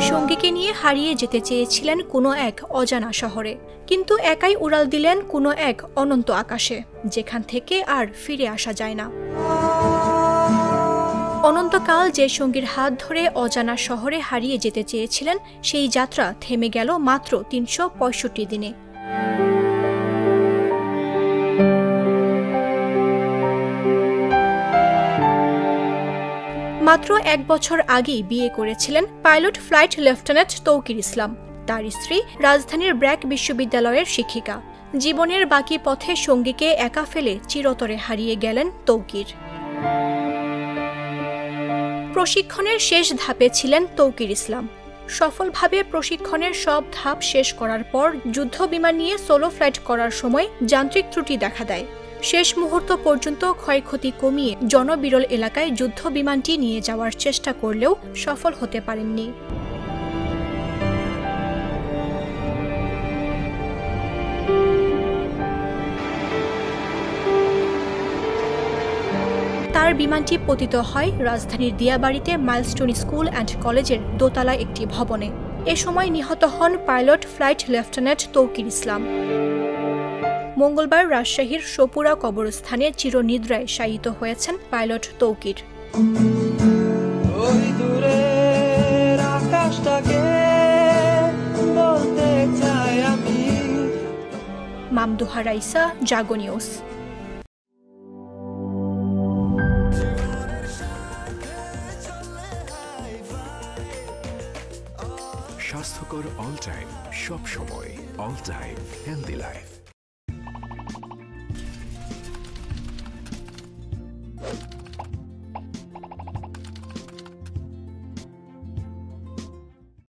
সঙ্গীকে নিয়ে হারিয়ে যেতে চেয়েছিলেন কোনো এক অজানা শহরে, কিন্তু একাই উড়াল দিলেন কোনো এক অনন্ত আকাশে, যেখান থেকে আর ফিরে আসা যায় না। অনন্তকাল যে সঙ্গীর হাত ধরে অজানা শহরে হারিয়ে যেতে চেয়েছিলেন, সেই যাত্রা থেমে গেল মাত্র ৩৬৫ দিনে। মাত্র ১ বছর আগেই বিয়ে করেছিলেন পাইলট ফ্লাইট লেফটেন্যান্ট তৌকির ইসলাম। তার স্ত্রী রাজধানীর ব্র্যাক বিশ্ববিদ্যালয়ের শিক্ষিকা। জীবনের বাকি পথে সঙ্গীকে একা ফেলে চিরতরে হারিয়ে গেলেন তৌকির। প্রশিক্ষণের শেষ ধাপে ছিলেন তৌকির ইসলাম। সফলভাবে প্রশিক্ষণের সব ধাপ শেষ করার পর যুদ্ধ বিমান নিয়ে সোলো ফ্লাইট করার সময় যান্ত্রিক ত্রুটি দেখা দেয়। শেষ মুহূর্ত পর্যন্ত ক্ষয়ক্ষতি কমিয়ে জনবিরল এলাকায় যুদ্ধ বিমানটি নিয়ে যাওয়ার চেষ্টা করলেও সফল হতে পারেননি। তার বিমানটি পতিত হয় রাজধানীর দিয়াবাড়িতে মাইলস্টোন স্কুল অ্যান্ড কলেজের দোতলায় একটি ভবনে। এ সময় নিহত হন পাইলট ফ্লাইট লেফটেন্যান্ট তৌকির ইসলাম। মঙ্গলবার রাজশাহীর সপুরা কবরস্থানে চিরনিদ্রায় শায়িত হয়েছেন পাইলট তৌকির। মামদুহা রাইসা, জাগো নিউজ। স্বাস্থ্যকর অল টাইম, সব সময় অল টাইম হেলদি লাইফ।